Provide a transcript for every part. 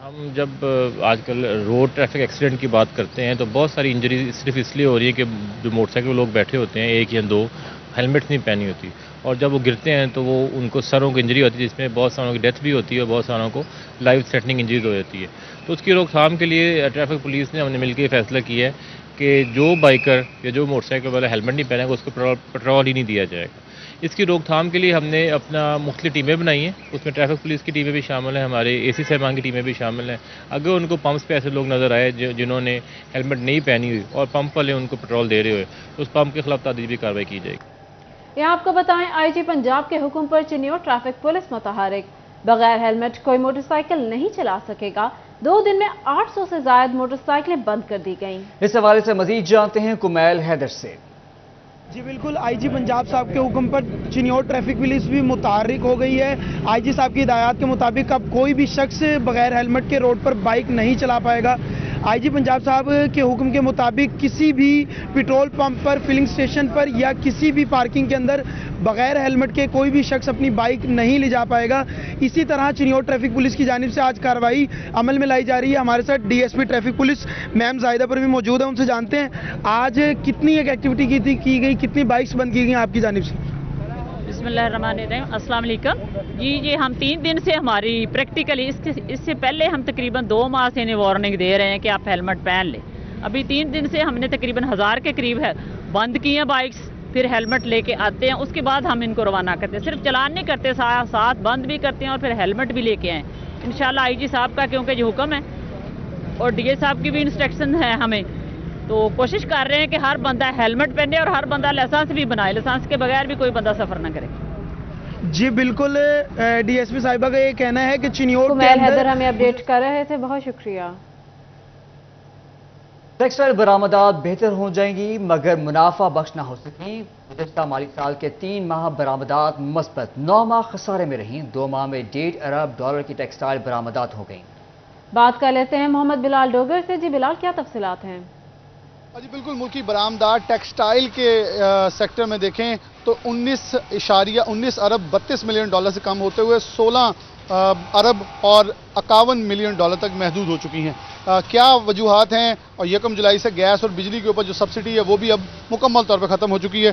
ہم جب آج کل روڈ ٹریفک ایکسیڈنٹ کی بات کرتے ہیں تو بہت ساری انجری صرف اس لیے ہو رہی ہے کہ جو موٹر سائیکل لوگ بیٹھے ہوتے ہیں ایک یا دو ہیلمٹ نہیں پہنی ہوتی اور جب وہ گرتے ہیں تو وہ ان کو سروں کی انجری ہوتی ہے جس میں بہت ساروں کی ڈیتھ بھی ہوتی ہے اور بہت ساروں کو لائف تھریٹننگ انجریز ہو جاتی ہے. تو اس کی روک تھام کے لیے ٹریفک پولیس نے ہم نے مل کے فیصلہ کیا ہے کہ جو بائکر یا جو موٹر سائیکل والا ہیلمٹ نہیں پہنے گا اس کو پیٹرول ہی نہیں دیا جائے گا. اس کی روک تھام کے لیے ہم نے اپنا مختلف ٹیمیں بنائی ہیں. اس میں ٹریفک پولیس کی ٹیمیں بھی شامل ہیں, ہمارے اے سی صاحبان کی ٹیمیں بھی شامل ہیں. اگر ان کو پمپس پہ ایسے لوگ نظر آئے جنہوں نے ہیلمٹ نہیں پہنی ہوئی اور پمپ والے ان کو پیٹرول دے رہے ہوئے تو اس پمپ کے خلاف تادیبی کارروائی کی جائے گی. یہاں آپ کو بتائیں آئی جی پنجاب کے حکم پر چنیور ٹریفک پولیس متحرک. بغیر ہیلمٹ کوئی موٹر سائیکل نہیں چلا سکے گا. 2 دن میں 800 سے زائد موٹر سائیکلیں بند کر دی گئیں. اس حوالے سے مزید جانتے ہیں کمیل حیدر سے. جی بالکل, آئی جی پنجاب صاحب کے حکم پر چنیور ٹریفک پولیس بھی متحرک ہو گئی ہے. آئی جی صاحب کی ہدایات کے مطابق اب کوئی بھی شخص بغیر ہیلمٹ کے روڈ پر بائک نہیں چلا پائے گا. آئی جی پنجاب صاحب کے حکم کے مطابق کسی بھی پیٹرول پمپ پر, فلنگ سٹیشن پر یا کسی بھی پارکنگ کے اندر بغیر ہیلمٹ کے کوئی بھی شخص اپنی بائک نہیں لے جا پائے گا. اسی طرح چنیور ٹریفک پولیس کی جانب سے آج کارروائی عمل میں لائی جا رہی ہے. ہمارے ساتھ D S P traffic police ma'am Zahida پر بھی موجود ہے, ان سے جانتے ہیں آج کتنی ایک ایکٹیویٹی کی گئی, کتنی بائکس بند کی گئی آپ کی جانب سے. بسم اللہ الرحمن الرحیم, السلام علیکم. جی ہم 3 دن سے ہماری پریکٹیکلی اس سے پہلے ہم تقریباً 2 ماہ سے انہیں وارننگ دے رہے ہیں کہ آپ ہیلمٹ پہن لیں. ابھی 3 دن سے ہم نے تقریباً 1000 کے قریب ہے بند کی ہیں بائکس, پھر ہیلمٹ لے کے آتے ہیں, اس کے بعد ہم ان کو روانہ کرتے ہیں. صرف چلان نہیں کرتے, ساتھ بند بھی کرتے ہیں اور پھر ہیلمٹ بھی لے کے آئیں انشاءاللہ. آئی جی صاحب کا کیونکہ جو حکم ہے اور ڈی اے صاحب کی بھی انسٹرکشن ہے ہمیں, تو کوشش کر رہے ہیں کہ ہر بندہ ہیلمٹ پہنے اور ہر بندہ لائسنس بھی بنائے. لائسنس کے بغیر بھی کوئی بندہ سفر نہ کرے. جی بالکل, ڈی ایس پی صاحبہ کا یہ کہنا ہے کہ چنیور کمیل حیدر ہمیں اپڈیٹ کر رہے تھے, بہت شکریہ. ٹیکسٹائل برآمدات بہتر ہو جائیں گی مگر منافع بخش نہ ہو سکیں. گزشتہ مالی سال کے 3 ماہ برآمدات مثبت, 9 ماہ خسارے میں رہیں. 2 ماہ میں $1.5 ارب کی ٹیکسٹائل برآمدات ہو گئیں. بات کر لیتے ہیں محمد بلال ڈوگر سے. جی بلال, کیا تفصیلات ہیں؟ جی بالکل, ملکی برآمدات ٹیکسٹائل کے سیکٹر میں دیکھیں تو 19 ارب 32 ملین ڈالر سے کم ہوتے ہوئے 16 ارب اور 51 ملین ڈالر تک محدود ہو چکی ہیں. کیا وجوہات ہیں؟ اور 1 جولائی سے گیس اور بجلی کے اوپر جو سبسڈی ہے وہ بھی اب مکمل طور پہ ختم ہو چکی ہے.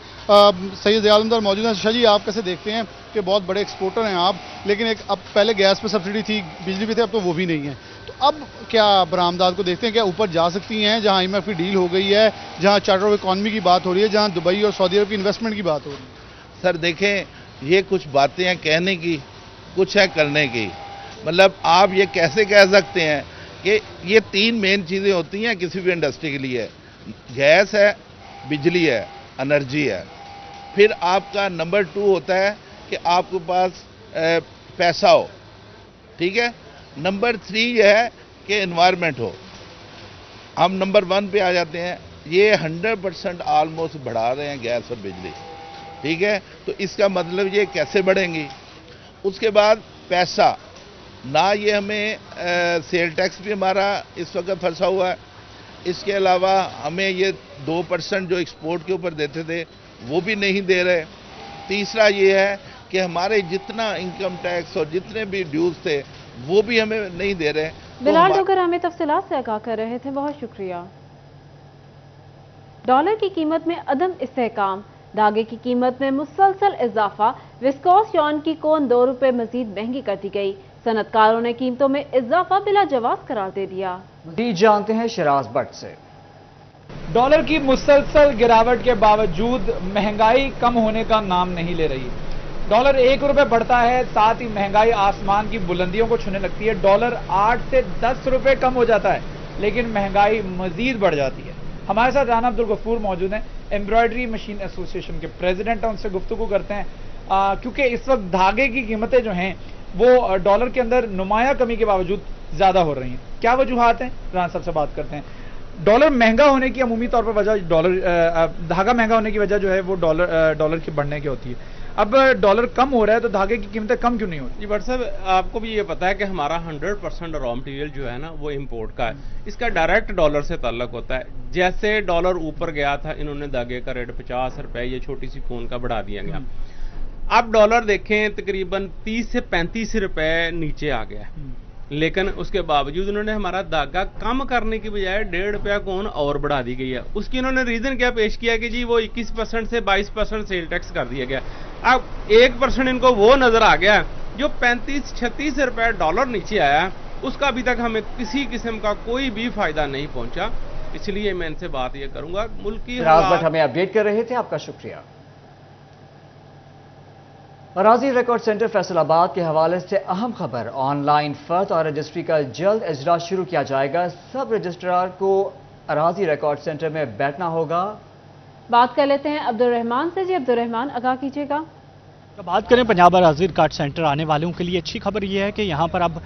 سید ضیاءالمدار موجود ہیں. شاہ جی, آپ کیسے دیکھتے ہیں کہ بہت بڑے ایکسپورٹر ہیں آپ, لیکن اب پہلے گیس پہ سبسڈی تھی, بجلی پہ تھی, اب تو وہ بھی نہیں ہے. تو اب کیا برآمدات کو دیکھتے ہیں کیا اوپر جا سکتی ہیں جہاں IMF کی ڈیل ہو گئی ہے, جہاں چارٹر آف اکانومی کی بات ہو رہی ہے, جہاں دبئی اور سعودی عرب کی انویسٹمنٹ کی بات ہو رہی ہے؟ سر دیکھیں, یہ کچھ باتیں ہیں کہنے کی, کچھ ہے کرنے کی. مطلب آپ یہ کیسے کہہ سکتے ہیں کہ یہ 3 مین چیزیں ہوتی ہیں کسی بھی انڈسٹری کے لیے, گیس ہے, بجلی ہے, انرجی ہے. پھر آپ کا نمبر 2 ہوتا ہے کہ آپ کے پاس پیسہ ہو, ٹھیک ہے. نمبر 3 یہ ہے کہ انوائرمنٹ ہو. ہم نمبر 1 پہ آ جاتے ہیں. یہ 100% آلموسٹ بڑھا رہے ہیں گیس اور بجلی, ٹھیک ہے. تو اس کا مطلب یہ کیسے بڑھیں گی. اس کے بعد پیسہ, نہ یہ ہمیں سیل ٹیکس بھی ہمارا اس وقت پھنسا ہوا ہے. اس کے علاوہ ہمیں یہ 2% جو ایکسپورٹ کے اوپر دیتے تھے وہ بھی نہیں دے رہے. تیسرا یہ ہے کہ ہمارے جتنا انکم ٹیکس اور جتنے بھی ڈیوز تھے وہ بھی ہمیں نہیں دے رہے. بلال ڈوگر ہمیں تفصیلات سے آگاہ کر رہے تھے, بہت شکریہ. ڈالر کی قیمت میں عدم استحکام, دھاگے کی قیمت میں مسلسل اضافہ, وسکوس یارن کی کون 2 روپے مزید مہنگی کر دی گئی. صنعت کاروں نے قیمتوں میں اضافہ بلا جواز قرار دے دیا. مزید جانتے ہیں شراز بٹ سے. ڈالر کی مسلسل گراوٹ کے باوجود مہنگائی کم ہونے کا نام نہیں لے رہی. ڈالر 1 روپے بڑھتا ہے, ساتھ ہی مہنگائی آسمان کی بلندیوں کو چھونے لگتی ہے. ڈالر 8 سے 10 روپے کم ہو جاتا ہے لیکن مہنگائی مزید بڑھ جاتی ہے. ہمارے ساتھ رانا عبدالغفور موجود ہیں, ایمبرائڈری مشین ایسوسی ایشن کے پریزیڈنٹ ہیں. ان سے گفتگو کرتے ہیں کیونکہ اس وقت دھاگے کی قیمتیں جو ہیں وہ ڈالر کے اندر نمایاں کمی کے باوجود زیادہ ہو رہی ہیں. کیا وجوہات ہیں, رانا صاحب سے بات کرتے ہیں. ڈالر مہنگا ہونے کی عمومی طور پر وجہ دھاگا مہنگا ہونے کی وجہ جو ہے وہ ڈالر کے بڑھنے کی ہوتی ہے. اب ڈالر کم ہو رہا ہے تو دھاگے کی قیمتیں کم کیوں نہیں ہوتی؟ جی بٹ صاحب, آپ کو بھی یہ پتا ہے کہ ہمارا 100% را مٹیریل جو ہے نا وہ امپورٹ کا ہے. اس کا ڈائریکٹ ڈالر سے تعلق ہوتا ہے. جیسے ڈالر اوپر گیا تھا, انہوں نے دھاگے کا ریٹ 50 روپے یہ چھوٹی سی کون کا بڑھا دیا گیا. اب ڈالر دیکھیں تقریباً 30 سے 35 روپے نیچے آ گیا ہے. لیکن اس کے باوجود انہوں نے ہمارا داغا کم کرنے کی بجائے 1.5 روپیہ کون اور بڑھا دی گئی ہے. اس کی انہوں نے ریزن کیا پیش کیا کہ جی وہ 21% سے 22% سیل ٹیکس کر دیا گیا. اب 1% ان کو وہ نظر آ گیا جو 35-36 روپے ڈالر نیچے آیا, اس کا ابھی تک ہمیں کسی قسم کا کوئی بھی فائدہ نہیں پہنچا. اس لیے میں ان سے بات یہ کروں گا, ملک کی بٹ ہمیں اپڈیٹ کر رہے تھے, آپ کا شکریہ. اراضی ریکارڈ سینٹر فیصل آباد کے حوالے سے اہم خبر, آن لائن فرد اور رجسٹری کا جلد اجرا شروع کیا جائے گا. سب رجسٹرار کو اراضی ریکارڈ سینٹر میں بیٹھنا ہوگا. بات کر لیتے ہیں عبد الرحمان سے. جی عبد الرحمان, آگاہ کیجیے گا. بات کریں پنجاب اراضی ریکارڈ سینٹر آنے والوں کے لیے اچھی خبر یہ ہے کہ یہاں پر اب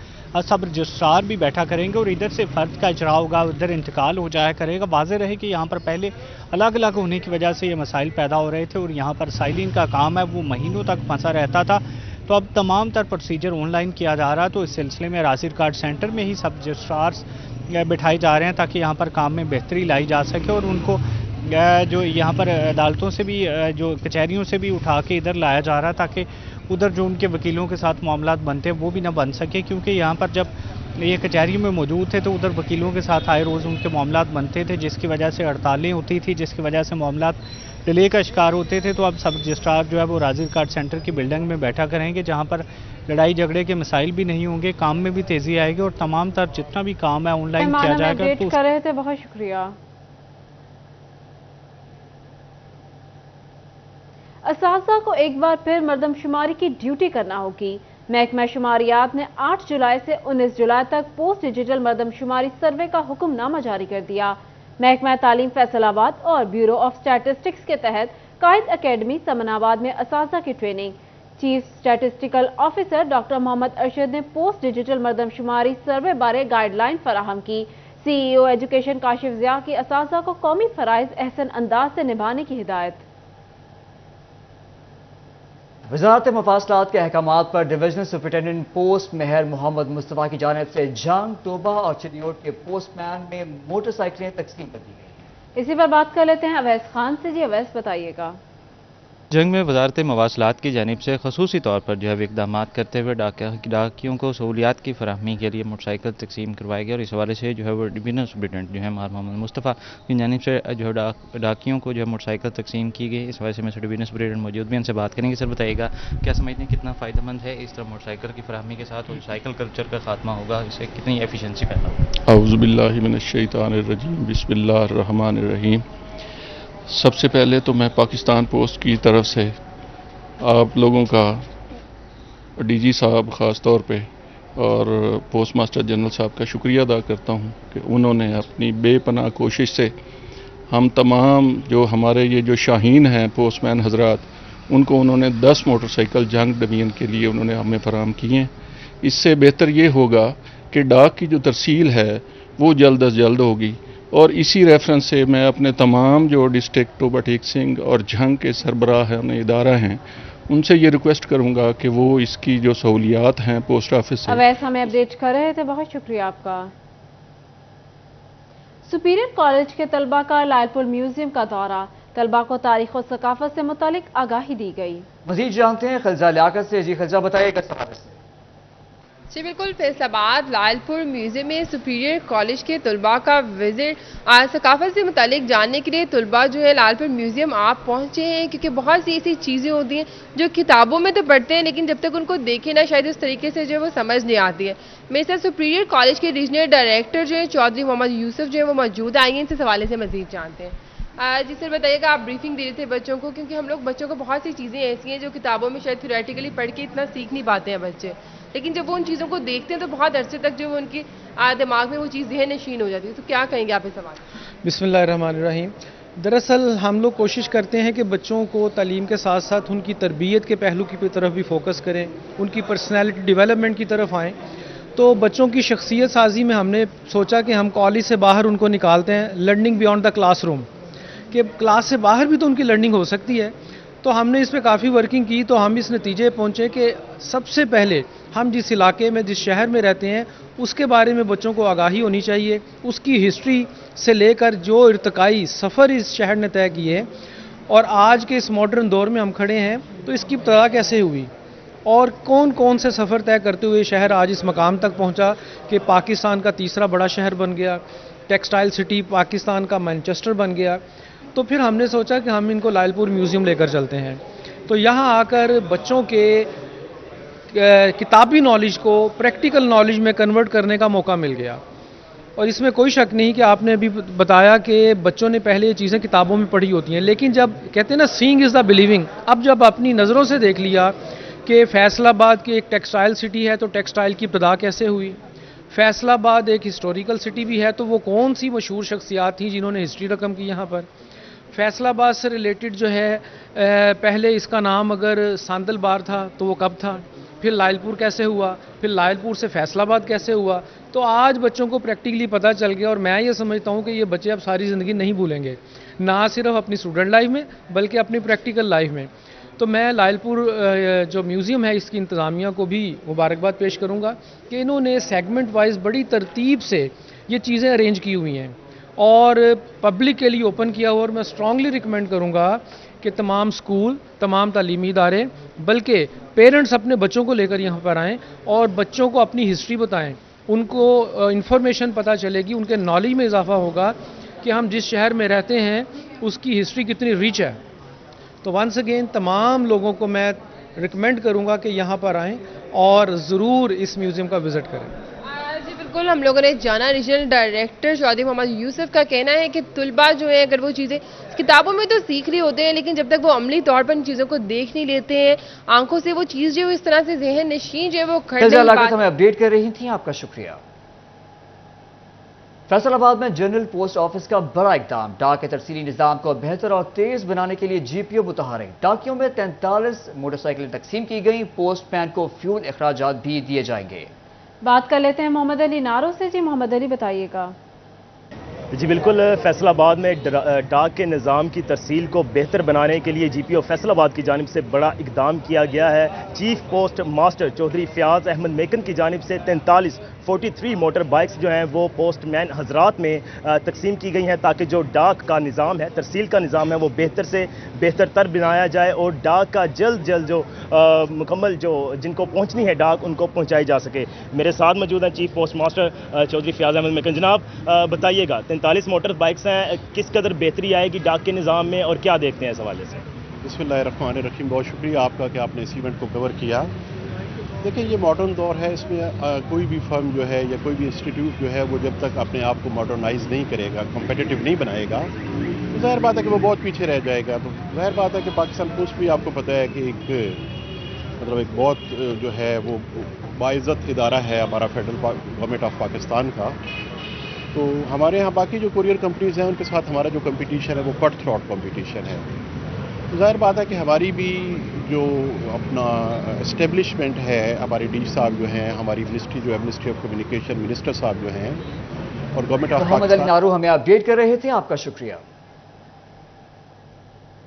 سب رجسٹرار بھی بیٹھا کریں گے اور ادھر سے فرد کا اجرا ہوگا, ادھر انتقال ہو جایا کرے گا. واضح رہے کہ یہاں پر پہلے الگ الگ ہونے کی وجہ سے یہ مسائل پیدا ہو رہے تھے اور یہاں پر سائلین کا کام ہے وہ مہینوں تک پھنسا رہتا تھا. تو اب تمام تر پروسیجر آن لائن کیا جا رہا ہے. تو اس سلسلے میں اراضی ریکارڈ سینٹر میں ہی سب رجسٹرارز بٹھائے جا رہے ہیں تاکہ یہاں پر کام میں بہتری لائی جا سکے اور ان کو جو یہاں پر عدالتوں سے بھی جو کچہریوں سے بھی اٹھا کے ادھر لایا جا رہا ہے تاکہ ادھر جو ان کے وکیلوں کے ساتھ معاملات بنتے ہیں وہ بھی نہ بن سکے, کیونکہ یہاں پر جب یہ کچہری میں موجود تھے تو ادھر وکیلوں کے ساتھ آئے روز ان کے معاملات بنتے تھے, جس کی وجہ سے ہڑتالیں ہوتی تھی, جس کی وجہ سے معاملات ڈیلے کا شکار ہوتے تھے. تو اب سب رجسٹرار جو ہے وہ اراضی ریکارڈ سینٹر کی بلڈنگ میں بیٹھا کریں گے جہاں پر لڑائی جھگڑے کے مسائل بھی نہیں ہوں گے, کام میں بھی تیزی آئے گی اور تمام تر جتنا بھی کام ہے آن لائن کیا جائے گا. کر رہے تھے, بہت شکریہ. اساتذہ کو ایک بار پھر مردم شماری کی ڈیوٹی کرنا ہوگی. محکمہ شماریات نے 8 جولائی سے 19 جولائی تک پوسٹ ڈیجیٹل مردم شماری سروے کا حکم نامہ جاری کر دیا. محکمہ تعلیم فیصل آباد اور بیورو آف اسٹیٹسٹکس کے تحت قائد اکیڈمی سمن آباد میں اساتذہ کی training. Chief statistical officer doctor Muhammad Arshad نے پوسٹ ڈیجیٹل مردم شماری سروے بارے گائیڈ لائن فراہم کی. سی ای او ایجوکیشن کاشف ضیاء کی اساتذہ کو قومی فرائض احسن انداز سے نبھانے کی ہدایت. وزارت مفاصلات کے احکامات پر ڈویژنل سپرنٹینڈنٹ پوسٹ مہر محمد مصطفیٰ کی جانب سے جنگ توبہ اور چنیوٹ کے پوسٹ مین میں موٹر سائیکلیں تقسیم کر دی گئی. اسی پر بات کر لیتے ہیں اویس خان سے. جی اویس, بتائیے گا. جنگ میں وزارت مواصلات کی جانب سے خصوصی طور پر جو ہے اقدامات کرتے ہوئے ڈاکیوں کو سہولیات کی فراہمی کے لیے موٹر سائیکل تقسیم کروائے گئے اور اس حوالے سے جو ہے وہ ڈویژنل سپرنٹینڈنٹ جو ہے مہر محمد مصطفیٰ کی جانب سے جو ہے ڈاکیوں کو جو ہے موٹر سائیکل تقسیم کی گئی. اس حوالے سے میں ڈویژنل سپرنٹینڈنٹ موجود بھی ان سے بات کریں گے. سر بتائیے گا کیا سمجھتے ہیں کتنا فائدہ مند ہے اس طرح موٹر سائیکل کی فراہمی کے ساتھ اور سائیکل کلچر کا خاتمہ ہوگا, اس سے کتنی ایفیشنسی پیدا ہوگی؟ اعوذ باللہ من الشیطان الرجیم, بسم اللہ الرحمن الرحیم. سب سے پہلے تو میں پاکستان پوسٹ کی طرف سے آپ لوگوں کا, ڈی جی صاحب خاص طور پہ اور پوسٹ ماسٹر جنرل صاحب کا شکریہ ادا کرتا ہوں کہ انہوں نے اپنی بے پناہ کوشش سے ہم تمام جو ہمارے یہ جو شاہین ہیں پوسٹ مین حضرات, ان کو انہوں نے 10 موٹر سائیکل جنگ ڈویژن کے لیے انہوں نے ہمیں فراہم کیے ہیں. اس سے بہتر یہ ہوگا کہ ڈاک کی جو ترسیل ہے وہ جلد از جلد ہوگی. اور اسی ریفرنس سے میں اپنے تمام جو ڈسٹرکٹ ٹوبہ ٹیک سنگھ اور جھنگ کے سربراہ ادارہ ہیں ان سے یہ ریکویسٹ کروں گا کہ وہ اس کی جو سہولیات ہیں پوسٹ آفس سے. اویس ہمیں اپڈیٹ کر رہے تھے, بہت شکریہ آپ کا. سپیریئر کالج کے طلبہ کا لائل پور میوزیم کا دورہ, طلبہ کو تاریخ و ثقافت سے متعلق آگاہی دی گئی. مزید جانتے ہیں خلزہ لیاقت سے. جی خلزہ, بتائیے گا سوال سے. جی بالکل, فیصل آباد لائل پور میوزیم میں سپیریئر کالج کے طلباء کا وزٹ ثقافت سے متعلق جاننے کے لیے طلباء جو ہے لائل پور میوزیم آپ پہنچے ہیں, کیونکہ بہت سی ایسی چیزیں ہوتی ہیں جو کتابوں میں تو پڑھتے ہیں لیکن جب تک ان کو دیکھیں نا شاید اس طریقے سے جو ہے وہ سمجھ نہیں آتی ہے. میرے ساتھ سپیریئر کالج کے ریجنل ڈائریکٹر جو ہے چودھری محمد یوسف جو ہے وہ موجود آئیں گے, ان سے حوالے سے مزید جانتے ہیں. جی سر بتائیے گا, آپ بریفنگ دے رہے تھے بچوں کو, کیونکہ ہم لوگ بچوں کو بہت سی چیزیں ایسی ہیں جو کتابوں میں شاید تھیوریٹیکلی پڑھ کے اتنا سیکھ نہیں پاتے ہیں بچے, لیکن جب وہ ان چیزوں کو دیکھتے ہیں تو بہت عرصے تک جو ان کی دماغ میں وہ چیز ذہن نشین ہو جاتی ہے. تو کیا کہیں گے آپ اس سوال؟ بسم اللہ الرحمن الرحیم. دراصل ہم لوگ کوشش کرتے ہیں کہ بچوں کو تعلیم کے ساتھ ساتھ ان کی تربیت کے پہلو کی طرف بھی فوکس کریں, ان کی پرسنالٹی ڈیولپمنٹ کی طرف آئیں. تو بچوں کی شخصیت سازی میں ہم نے سوچا کہ ہم کالج سے باہر ان کو نکالتے ہیں, learning beyond the class room, کہ کلاس سے باہر بھی تو ان کی لرننگ ہو سکتی ہے. تو ہم نے اس پہ کافی ورکنگ کی, تو ہم اس نتیجے پہنچے کہ سب سے پہلے ہم جس علاقے میں جس شہر میں رہتے ہیں اس کے بارے میں بچوں کو آگاہی ہونی چاہیے, اس کی ہسٹری سے لے کر جو ارتقائی سفر اس شہر نے طے کیے اور آج کے اس ماڈرن دور میں ہم کھڑے ہیں تو اس کی ابتدا کیسے ہوئی, اور کون کون سے سفر طے کرتے ہوئے شہر آج اس مقام تک پہنچا کہ پاکستان کا تیسرا بڑا شہر بن گیا، ٹیکسٹائل سٹی پاکستان کا مانچسٹر بن گیا. تو پھر ہم نے سوچا کہ ہم ان کو لائل پور میوزیم لے کر چلتے ہیں. تو یہاں آ کر بچوں کے کتابی نالج کو پریکٹیکل نالج میں کنورٹ کرنے کا موقع مل گیا. اور اس میں کوئی شک نہیں کہ آپ نے ابھی بتایا کہ بچوں نے پہلے یہ چیزیں کتابوں میں پڑھی ہوتی ہیں، لیکن جب کہتے ہیں نا سینگ از دا بلیونگ، اب جب اپنی نظروں سے دیکھ لیا کہ فیصل آباد کی ایک ٹیکسٹائل سٹی ہے تو ٹیکسٹائل کی ابتدا کیسے ہوئی، فیصل آباد ایک ہسٹوریکل سٹی بھی ہے تو وہ کون سی مشہور شخصیات تھیں جنہوں نے ہسٹری رقم کی یہاں پر، فیصل آباد سے ریلیٹڈ جو ہے پہلے اس کا نام اگر ساندل بار تھا تو وہ کب تھا، پھر لائل پور کیسے ہوا، پھر لائل پور سے فیصل آباد کیسے ہوا. تو آج بچوں کو پریکٹیکلی پتہ چل گیا اور میں یہ سمجھتا ہوں کہ یہ بچے اب ساری زندگی نہیں بھولیں گے، نہ صرف اپنی اسٹوڈنٹ لائف میں بلکہ اپنی پریکٹیکل لائف میں. تو میں لائل پور جو میوزیم ہے اس کی انتظامیہ کو بھی مبارکباد پیش کروں گا کہ انہوں نے سیگمنٹ وائز بڑی ترتیب سے یہ چیزیں ارینج کی ہوئی ہیں اور پبلک کے لیے اوپن کیا ہوا. اور میں اسٹرانگلی ریکمینڈ کروں گا کہ تمام اسکول، تمام تعلیمی ادارے بلکہ پیرنٹس اپنے بچوں کو لے کر یہاں پر آئیں اور بچوں کو اپنی ہسٹری بتائیں، ان کو انفارمیشن پتہ چلے گی، ان کے نالج میں اضافہ ہوگا کہ ہم جس شہر میں رہتے ہیں اس کی ہسٹری کتنی ریچ ہے. تو ونس اگین تمام لوگوں کو میں ریکمینڈ کروں گا کہ یہاں پر آئیں اور ضرور اس میوزیم کا وزٹ کریں. جی بالکل، ہم لوگوں نے جانا ریجنل ڈائریکٹر چودھری محمد یوسف کا کہنا ہے کہ طلباء جو ہیں اگر وہ چیزیں کتابوں میں تو سیکھ رہے ہوتے ہیں لیکن جب تک وہ عملی طور پر ان چیزوں کو دیکھ نہیں لیتے ہیں، آنکھوں سے وہ چیز جو اس طرح سے ذہن نشین جو ہے وہ ہمیں اپڈیٹ کر رہی تھیں، آپ کا شکریہ. فیصل آباد میں جنرل پوسٹ آفس کا بڑا اقدام، ڈاک کے ترسیلی نظام کو بہتر اور تیز بنانے کے لیے جی پی او متحرک، ڈاکیوں میں 43 موٹر سائیکلیں تقسیم کی گئیں، پوسٹ مین کو فیول اخراجات بھی دیے جائیں گے. بات کر لیتے ہیں محمد علی نارو سے. جی محمد علی بتائیے گا. جی بالکل، فیصل آباد میں ڈاک کے نظام کی ترسیل کو بہتر بنانے کے لیے جی پی او فیصل آباد کی جانب سے بڑا اقدام کیا گیا ہے. Chief postmaster Chaudhry Fayyaz Ahmed Maken کی جانب سے 43 موٹر بائکس جو ہیں وہ پوسٹ مین حضرات میں تقسیم کی گئی ہیں تاکہ جو ڈاک کا نظام ہے، ترسیل کا نظام ہے، وہ بہتر سے بہتر تر بنایا جائے اور ڈاک کا جلد جو مکمل جو جن کو پہنچنی ہے ڈاک ان کو پہنچائی جا سکے. میرے ساتھ موجود ہیں chief postmaster Chaudhry Fayyaz Ahmed Maken. جناب بتائیے گا 43 موٹر بائکس ہیں، کس قدر بہتری آئے گی ڈاک کے نظام میں اور کیا دیکھتے ہیں اس حوالے سے؟ بسم اللہ الرحمن الرحیم. بہت شکریہ آپ کا کہ آپ نے اس ایونٹ کو کور کیا. دیکھیں یہ ماڈرن دور ہے، اس میں کوئی بھی فرم جو ہے یا کوئی بھی انسٹیٹیوٹ جو ہے وہ جب تک اپنے آپ کو ماڈرنائز نہیں کرے گا، کمپیٹیٹیو نہیں بنائے گا تو ظاہر بات ہے کہ وہ بہت پیچھے رہ جائے گا. تو ظاہر بات ہے کہ پاکستان پوسٹ بھی آپ کو پتہ ہے کہ ایک بہت جو ہے وہ باعزت ادارہ ہے ہمارا فیڈرل گورنمنٹ آف پاکستان کا. تو ہمارے ہاں باقی جو کوریئر کمپنیز ہیں ان کے ساتھ ہمارا جو کمپٹیشن ہے وہ کٹ تھروٹ کمپٹیشن ہے. ظاہر بات ہے کہ ہماری بھی جو اپنا اسٹیبلشمنٹ ہے، ہمارے ڈی صاحب جو ہیں، ہماری منسٹری جو ہے منسٹری آف کمیونیکیشن منسٹر صاحب جو ہیں اور گورنمنٹ آف محمد علی نارو ہمیں اپڈیٹ کر رہے تھے، آپ کا شکریہ.